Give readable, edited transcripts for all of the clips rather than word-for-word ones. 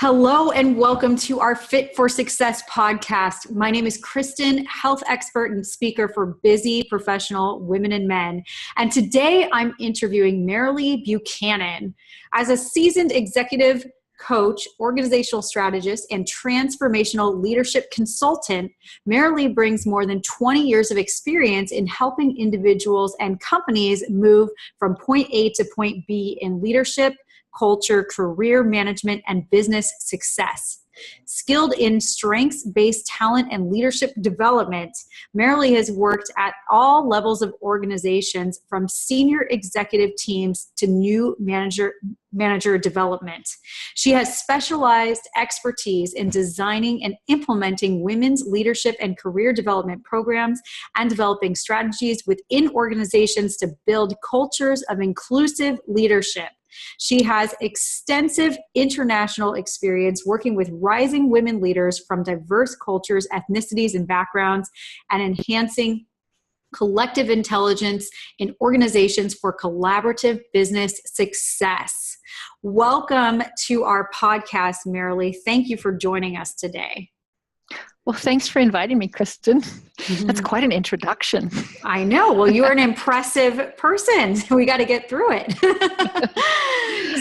Hello and welcome to our Fit for Success podcast. My name is Kristen, health expert and speaker for busy professional women and men. And today I'm interviewing Merrilee Buchanan. As a seasoned executive coach, organizational strategist, and transformational leadership consultant, Merrilee brings more than 20 years of experience in helping individuals and companies move from point A to point B in leadership, culture, career management, and business success. Skilled in strengths-based talent and leadership development, Merrilee has worked at all levels of organizations, from senior executive teams to new manager development. She has specialized expertise in designing and implementing women's leadership and career development programs and developing strategies within organizations to build cultures of inclusive leadership. She has extensive international experience working with rising women leaders from diverse cultures, ethnicities, and backgrounds, and enhancing collective intelligence in organizations for collaborative business success. Welcome to our podcast, Merrilee. Thank you for joining us today. Well, thanks for inviting me, Kristen. That's quite an introduction. I know. Well, you're an impressive person. We got to get through it.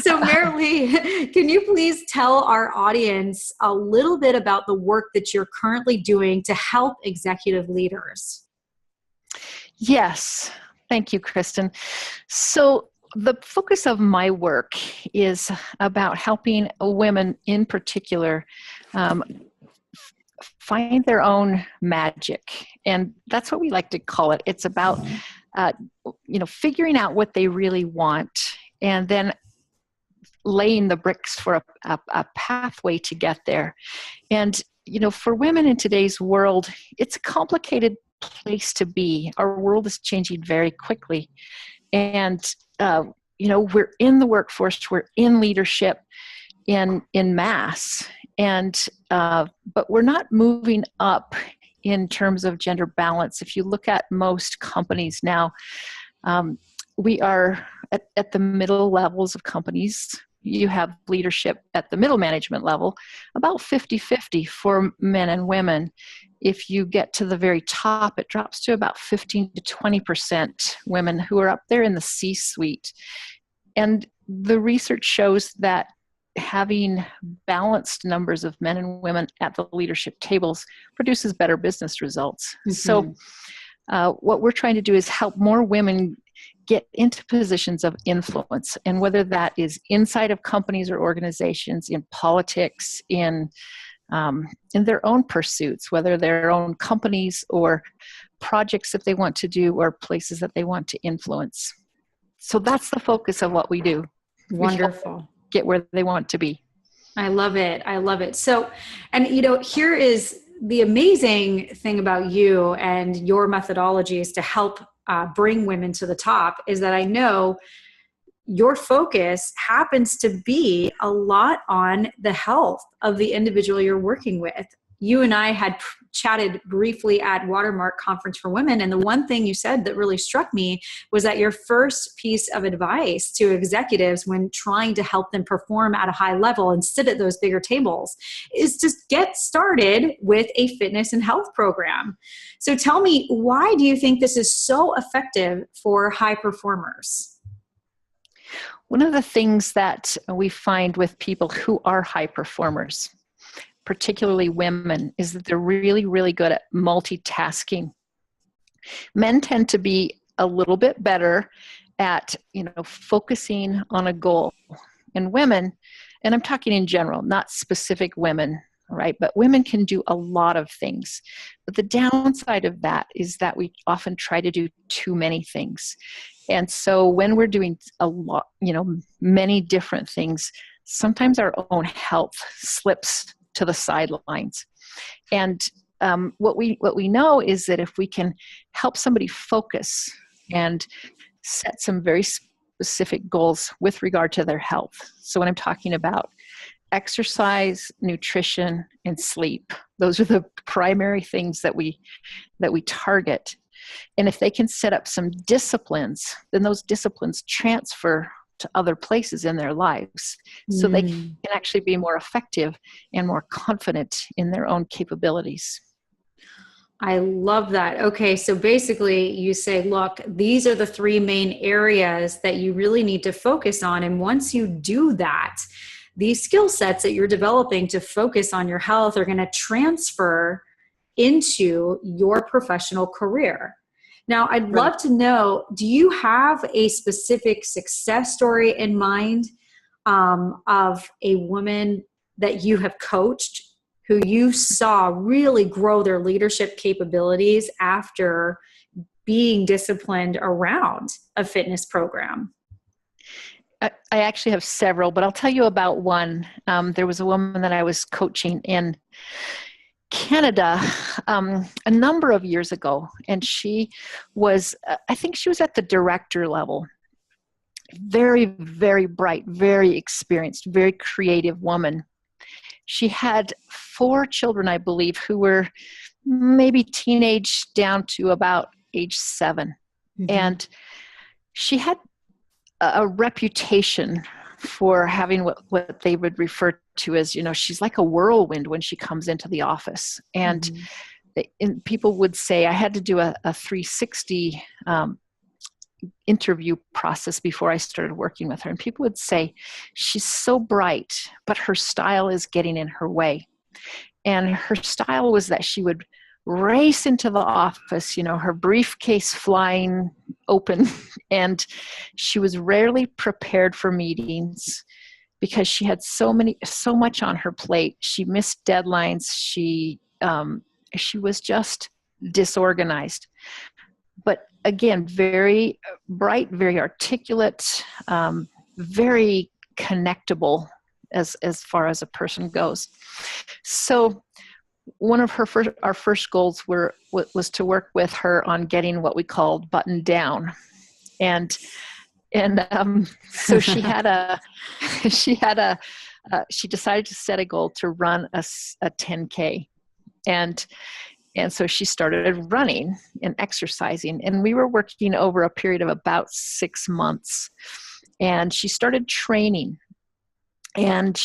So, Merrilee, can you please tell our audience a little bit about the work that you're currently doing to help executive leaders? Yes. Thank you, Kristen. So, the focus of my work is about helping women in particular find their own magic. And that's what we like to call it. It's about, figuring out what they really want and then laying the bricks for a pathway to get there. And, for women in today's world, it's a complicated place to be. Our world is changing very quickly. And, we're in the workforce, we're in leadership in mass. And but we're not moving up in terms of gender balance. If you look at most companies now, we are at the middle levels of companies. You have leadership at the middle management level, about 50-50 for men and women. If you get to the very top, it drops to about 15 to 20% women who are up there in the C-suite. And the research shows that having balanced numbers of men and women at the leadership tables produces better business results. Mm-hmm. So what we're trying to do is help more women get into positions of influence, and whether that is inside of companies or organizations, in politics, in their own pursuits, whether their own companies or projects that they want to do or places that they want to influence. So that's the focus of what we do. Wonderful. Get where they want to be. I love it. I love it. So, and here is the amazing thing about you and your methodologies to help bring women to the top, is that I know your focus happens to be a lot on the health of the individual you're working with. You and I had chatted briefly at Watermark Conference for Women, and the one thing you said that really struck me was that your first piece of advice to executives when trying to help them perform at a high level and sit at those bigger tables is to get started with a fitness and health program. So tell me, why do you think this is so effective for high performers? One of the things that we find with people who are high performers, particularly women, is that they're really, really good at multitasking. Men tend to be a little bit better at, focusing on a goal. And women, and I'm talking in general, not specific women, right? But women can do a lot of things. But the downside of that is that we often try to do too many things. And so when we're doing a lot, many different things, sometimes our own health slips to the sidelines. And what we know is that if we can help somebody focus and set some very specific goals with regard to their health. So when I'm talking about exercise, nutrition, and sleep, those are the primary things that we target. And if they can set up some disciplines, then those disciplines transfer to other places in their lives so they can actually be more effective and more confident in their own capabilities. I love that. Okay, so basically you say, look, these are the three main areas that you really need to focus on. And once you do that, these skill sets that you're developing to focus on your health are going to transfer into your professional career. Now, I'd love to know, do you have a specific success story in mind of a woman that you have coached who you saw really grow their leadership capabilities after being disciplined around a fitness program? I actually have several, but I'll tell you about one. There was a woman that I was coaching in Canada a number of years ago, and she was, I think she was at the director level. Very, very bright, very experienced, very creative woman. She had 4 children, I believe, who were maybe teenage down to about age 7. And she had a reputation for having what they would refer to as, she's like a whirlwind when she comes into the office. And, and people would say, I had to do a 360 interview process before I started working with her. And people would say, she's so bright, but her style is getting in her way. And her style was that she would race into the office, her briefcase flying open, and she was rarely prepared for meetings because she had so much on her plate. She missed deadlines. She was just disorganized. But again, very bright, very articulate, very connectable as far as a person goes. So one of our first goals was to work with her on getting what we called buttoned down. And so she decided to set a goal to run a 10K. And so she started running and exercising, and we were working over a period of about 6 months, and she started training. And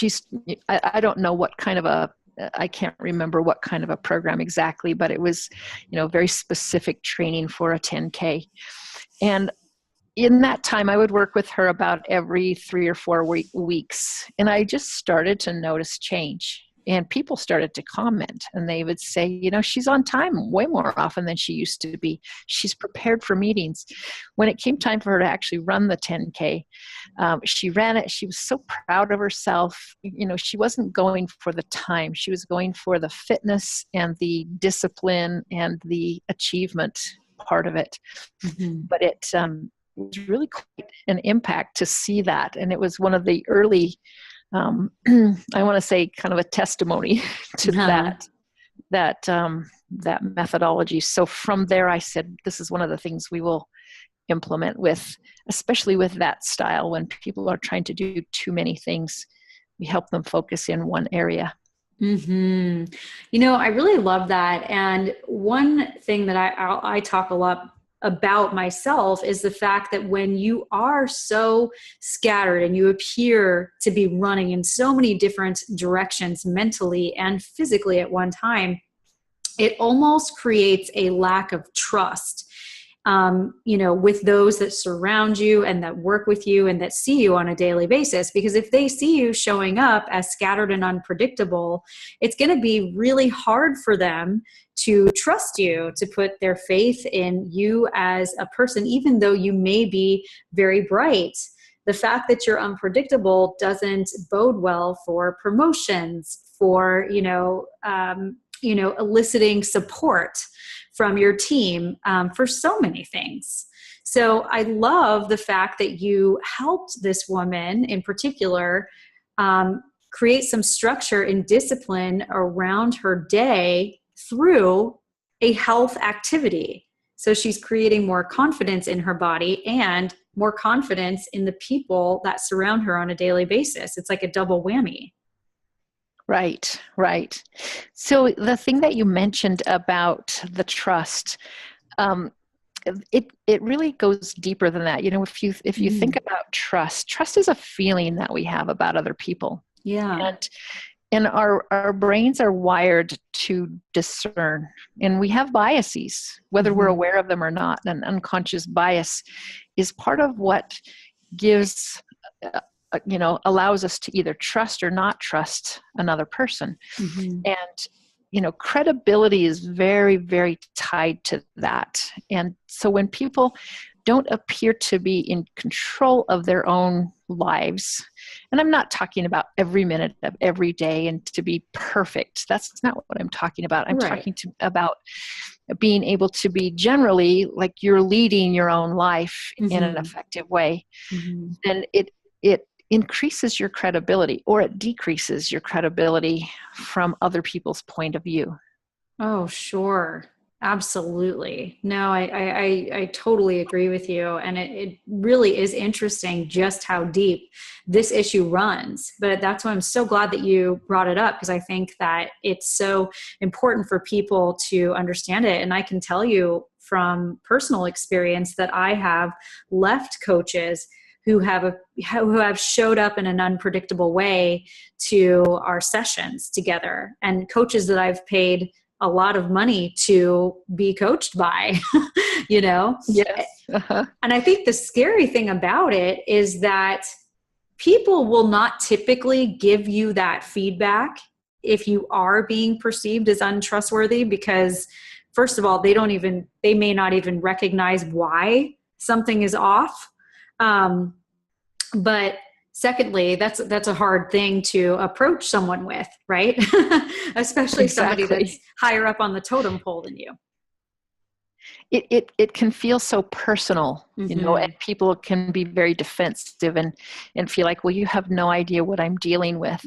I don't know what kind of I can't remember what kind of a program exactly, but it was, very specific training for a 10K. And in that time, I would work with her about every 3 or 4 weeks. And I just started to notice change. And people started to comment, and they would say, she's on time way more often than she used to be. She's prepared for meetings. When it came time for her to actually run the 10K, she ran it. She was so proud of herself. She wasn't going for the time. She was going for the fitness and the discipline and the achievement part of it. But it was really quite an impact to see that. And it was one of the early I want to say kind of a testimony to that methodology. So from there, I said, this is one of the things we will implement especially with that style. When people are trying to do too many things, we help them focus in one area. I really love that. And one thing that I talk a lot about myself is the fact that when you are so scattered and you appear to be running in so many different directions mentally and physically at one time, it almost creates a lack of trust, with those that surround you and that work with you and that see you on a daily basis. Because if they see you showing up as scattered and unpredictable, it's going to be really hard for them to trust you, to put their faith in you as a person, even though you may be very bright. The fact that you're unpredictable doesn't bode well for promotions, for, eliciting support from your team, for so many things. So I love the fact that you helped this woman in particular create some structure and discipline around her day through a health activity. So she's creating more confidence in her body and more confidence in the people that surround her on a daily basis. It's like a double whammy. Right. So the thing that you mentioned about the trust, it really goes deeper than that. If you think about trust is a feeling that we have about other people. Yeah. And our brains are wired to discern, and we have biases, whether we're aware of them or not. An unconscious bias is part of what gives, allows us to either trust or not trust another person. And, credibility is very, very tied to that. And so when people don't appear to be in control of their own lives, and I'm not talking about every minute of every day and to be perfect. That's not what I'm talking about. I'm talking about being able to be generally like you're leading your own life in an effective way. Then it increases your credibility, or it decreases your credibility from other people's point of view. Oh, sure. Absolutely. No, I totally agree with you. And it really is interesting just how deep this issue runs. But that's why I'm so glad that you brought it up, because I think that it's so important for people to understand it. And I can tell you from personal experience that I have left coaches who have showed up in an unpredictable way to our sessions together, and coaches that I've paid a lot of money to be coached by, Yes. And I think the scary thing about it is that people will not typically give you that feedback if you are being perceived as untrustworthy, because first of all, they may not even recognize why something is off. But secondly, that's a hard thing to approach someone with, right? Especially somebody that's higher up on the totem pole than you. It can feel so personal, and people can be very defensive and feel like, well, you have no idea what I'm dealing with.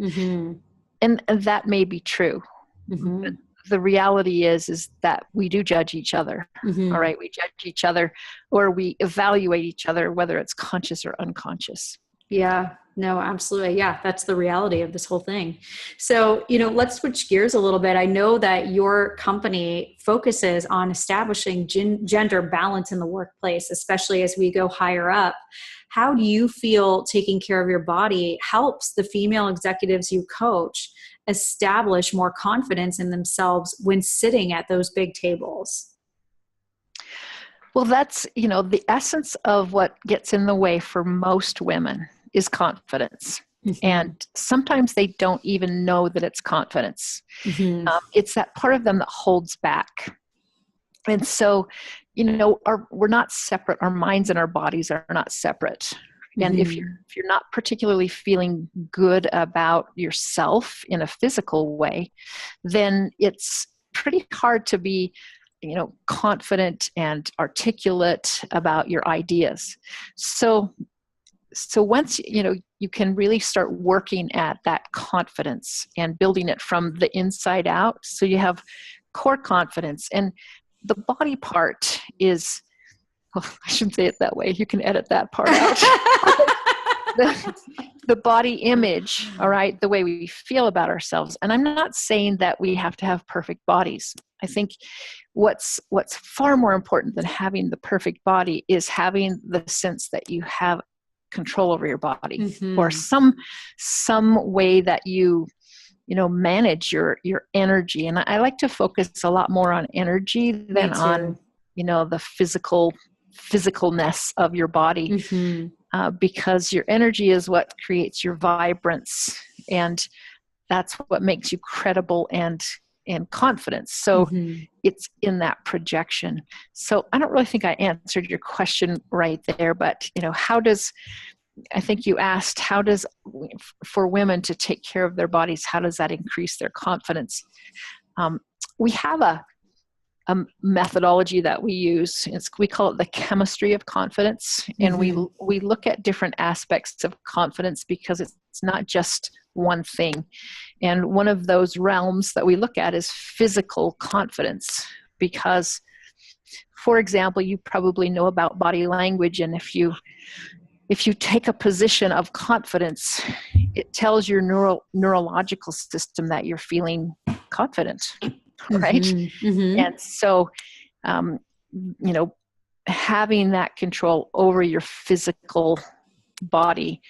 And that may be true. But the reality is that we do judge each other. All right. We judge each other, or we evaluate each other, whether it's conscious or unconscious. Yeah, no, absolutely. Yeah, that's the reality of this whole thing. So, let's switch gears a little bit. I know that your company focuses on establishing gender balance in the workplace, especially as we go higher up. How do you feel taking care of your body helps the female executives you coach establish more confidence in themselves when sitting at those big tables? Well, that's, the essence of what gets in the way for most women is confidence. And sometimes they don't even know that it's confidence. It's that part of them that holds back. And so, we're not separate. Our minds and our bodies are not separate. And if you're not particularly feeling good about yourself in a physical way, then it's pretty hard to be confident and articulate about your ideas. So once, you can really start working at that confidence and building it from the inside out. So you have core confidence, and the body part is, I shouldn't say it that way. You can edit that part out. The body image, all right, the way we feel about ourselves. And I'm not saying that we have to have perfect bodies. I think what's far more important than having the perfect body is having the sense that you have control over your body, or some way that you manage your energy. And I like to focus a lot more on energy than on the physicalness of your body, because your energy is what creates your vibrance, and that's what makes you credible and confidence. So it's in that projection. So I don't really think I answered your question right there, but I think you asked, for women to take care of their bodies, how does that increase their confidence? We have a methodology that we use. We call it the chemistry of confidence. And we look at different aspects of confidence, because it's not just one thing. And one of those realms that we look at is physical confidence, because, for example, you probably know about body language. And if you take a position of confidence, it tells your neurological system that you're feeling confident, right? And so, having that control over your physical body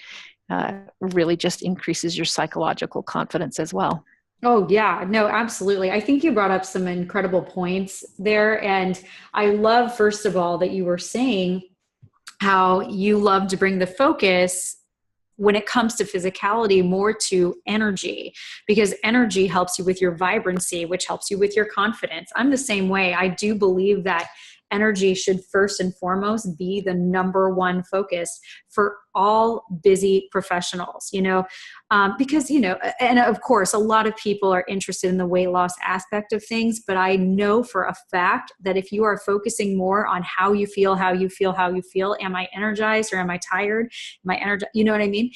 really just increases your psychological confidence as well. Oh, yeah, no, absolutely. I think you brought up some incredible points there. And I love, first of all, that you were saying how you love to bring the focus when it comes to physicality more to energy, because energy helps you with your vibrancy, which helps you with your confidence. I'm the same way. I do believe that energy should first and foremost be the number one focus for all busy professionals, because, and of course, a lot of people are interested in the weight loss aspect of things, but I know for a fact that if you are focusing more on how you feel, am I energized or am I tired? Am I energized? You know what I mean?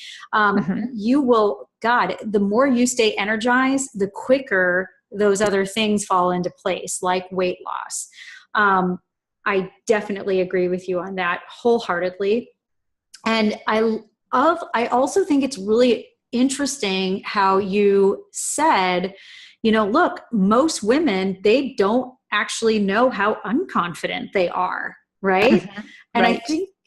You will, God, the more you stay energized, the quicker those other things fall into place, like weight loss. I definitely agree with you on that wholeheartedly. And I also think it's really interesting how you said, look, most women, they don't actually know how unconfident they are, right? And Right.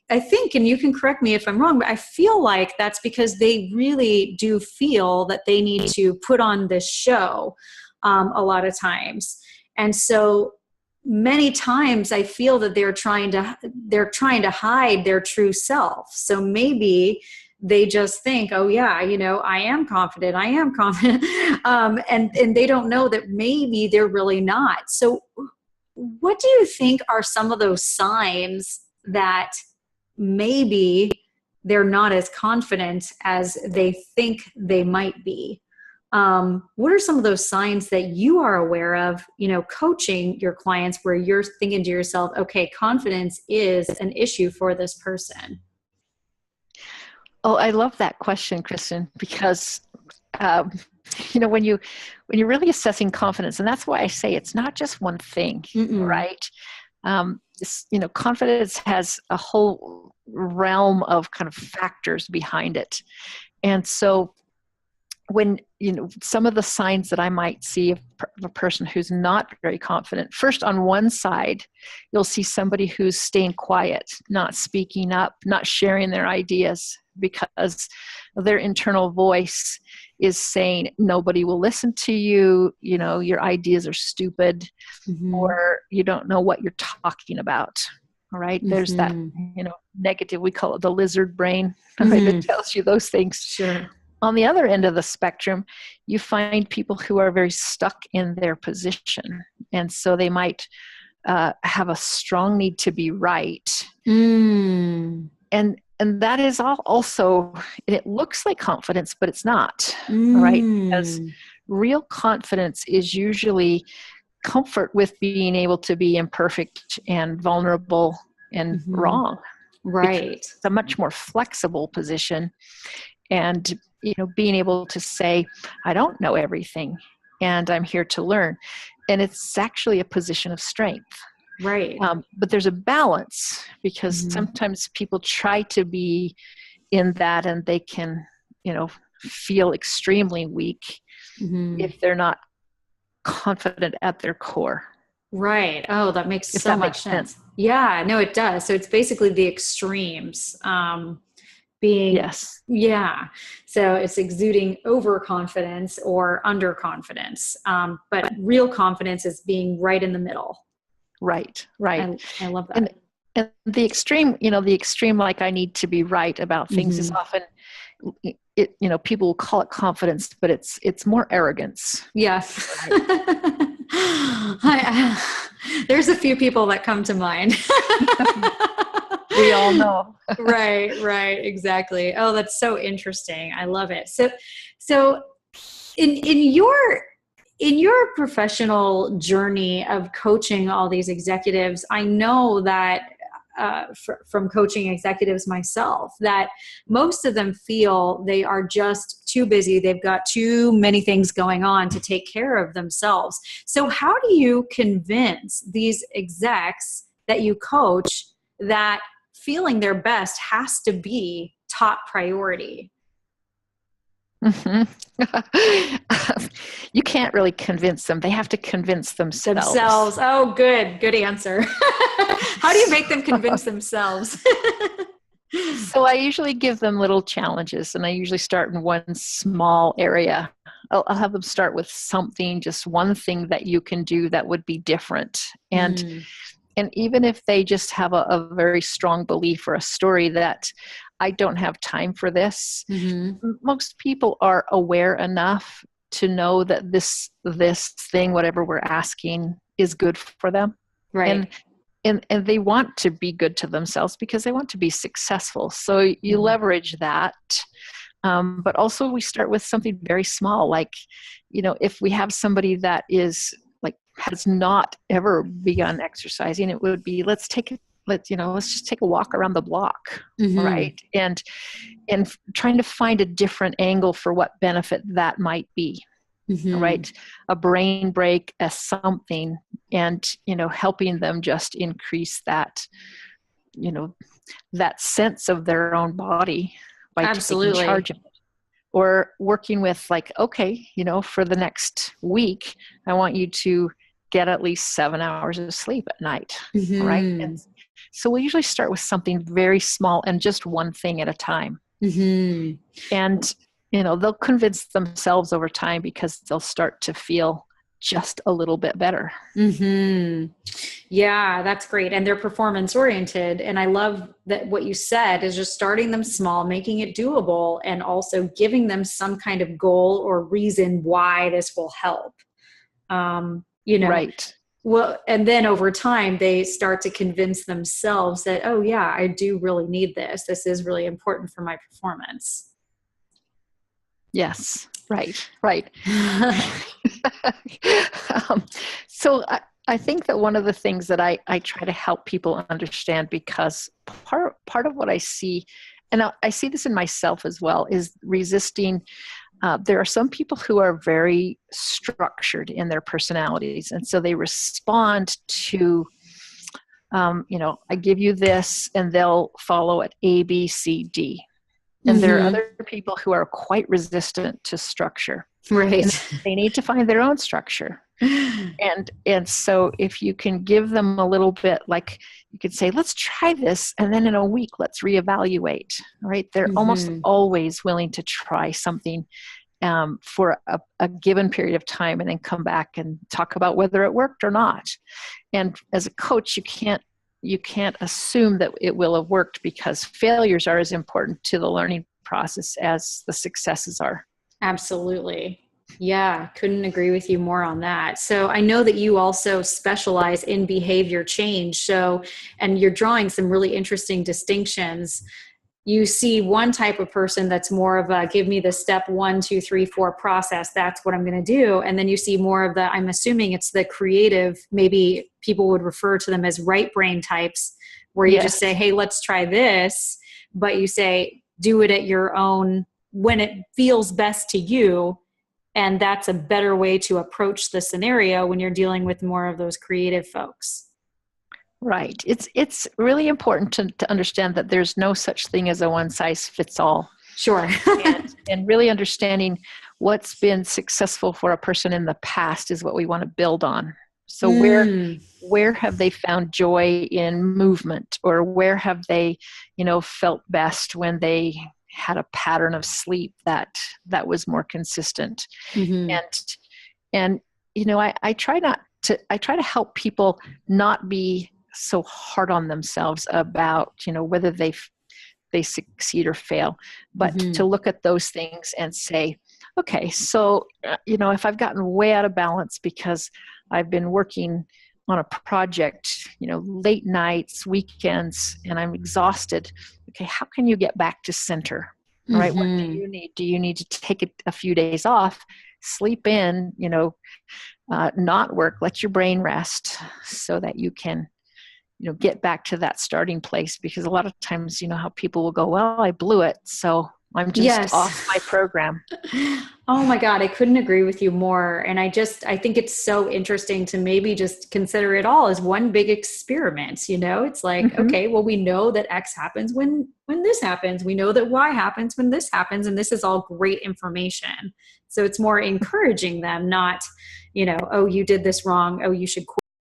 I think, and you can correct me if I'm wrong, but I feel like that's because they really do feel that they need to put on this show a lot of times. And so many times I feel that they're trying to hide their true self. So maybe they just think, oh yeah, I am confident. And they don't know that maybe they're really not. So what do you think are some of those signs that maybe they're not as confident as they think they might be? What are some of those signs that you are aware of, coaching your clients where you're thinking to yourself, okay, confidence is an issue for this person? Oh, I love that question, Kristen, because when you're really assessing confidence, and that's why I say it's not just one thing, right? Confidence has a whole realm of kind of factors behind it, and so when some of the signs that I might see of a person who's not very confident, first on one side, you'll see somebody who's staying quiet, not speaking up, not sharing their ideas because their internal voice is saying nobody will listen to you, your ideas are stupid, or you don't know what you're talking about. All right. There's that, negative, we call it the lizard brain, right? It tells you those things. Sure. On the other end of the spectrum, you find people who are very stuck in their position. And so they might have a strong need to be right. And that is also, it looks like confidence, but it's not, right? Because real confidence is usually comfort with being able to be imperfect and vulnerable and wrong. Right. Because it's a much more flexible position. And, being able to say, I don't know everything and I'm here to learn. And it's actually a position of strength. Right. But there's a balance because sometimes people try to be in that and they can, feel extremely weak if they're not confident at their core. Right. Oh, that makes so much sense. Yeah, no, it does. So it's basically the extremes. Yes. Yeah. So it's exuding overconfidence or underconfidence. But real confidence is being right in the middle. Right. I love that. And the extreme, like I need to be right about things is often, people will call it confidence, but it's more arrogance. Yes. There's a few people that come to mind. We all know. Right, exactly. Oh, that's so interesting. I love it. So in your professional journey of coaching all these executives, I know that from coaching executives myself, that most of them feel they are just too busy. They've got too many things going on to take care of themselves. So how do you convince these execs that you coach that feeling their best has to be top priority? You can't really convince them. They have to convince Themselves. Oh, good answer. How do you make them convince themselves? So I usually give them little challenges, and I usually start in one small area. I'll have them start with something, just one thing that you can do that would be different. And even if they just have a very strong belief or a story that I don't have time for this, most people are aware enough to know that this thing, whatever we're asking, is good for them. Right. And they want to be good to themselves because they want to be successful. So you leverage that. But also we start with something very small, like, if we have somebody that has not ever begun exercising, it would be, let's just take a walk around the block, right? And trying to find a different angle for what benefit that might be, right? A brain break, as something, and, helping them just increase that, that sense of their own body by taking charge of it. Or working with okay, for the next week, I want you to get at least 7 hours of sleep at night, right? And so we usually start with something very small and just one thing at a time. And, they'll convince themselves over time because they'll start to feel just a little bit better. Yeah, that's great. And they're performance oriented. And I love that what you said is just starting them small, making it doable, and also giving them some kind of goal or reason why this will help. Right. Well, and then over time, they start to convince themselves that, oh yeah, I do really need this. This is really important for my performance. Yes. Right. So I think that one of the things that I try to help people understand, because part of what I see, and I see this in myself as well, is resisting. There are some people who are very structured in their personalities, and so they respond to, I give you this, and they'll follow it A, B, C, D. And there are other people who are quite resistant to structure. Right. And they need to find their own structure. And so if you can give them a little bit, like you could say, let's try this, and then in a week, let's reevaluate, right? They're almost always willing to try something for a given period of time, and then come back and talk about whether it worked or not. And as a coach, you can't assume that it will have worked, because failures are as important to the learning process as the successes are. Absolutely. Yeah, couldn't agree with you more on that. So I know that you also specialize in behavior change. And you're drawing some really interesting distinctions. You see one type of person that's more of a, give me the step 1, 2, 3, 4 process. That's what I'm going to do. And then you see more of the, I'm assuming it's the creative, maybe people would refer to them as right brain types, where you just say, hey, let's try this. But you say, do it at your own, when it feels best to you. And that's a better way to approach the scenario when you're dealing with more of those creative folks. Right. It's really important to understand that there's no such thing as a one size fits all. Sure. and really understanding what's been successful for a person in the past is what we want to build on. So where have they found joy in movement, or where have they, felt best when they had a pattern of sleep that was more consistent. And I try to help people not be so hard on themselves about, whether they succeed or fail, but to look at those things and say, okay, so, if I've gotten way out of balance because I've been working on a project, late nights, weekends, and I'm exhausted. Okay, how can you get back to center? All right, what do you need? Do you need to take a few days off, sleep in, not work, let your brain rest so that you can, get back to that starting place? Because a lot of times, how people will go, well, I blew it, so I'm just Yes. off my program. Oh my God, I couldn't agree with you more. And I think it's so interesting to maybe just consider it all as one big experiment. It's like, okay, well, we know that X happens when this happens. We know that Y happens when this happens. And this is all great information. So it's more encouraging them, not, oh, you did this wrong. Oh, you should quit.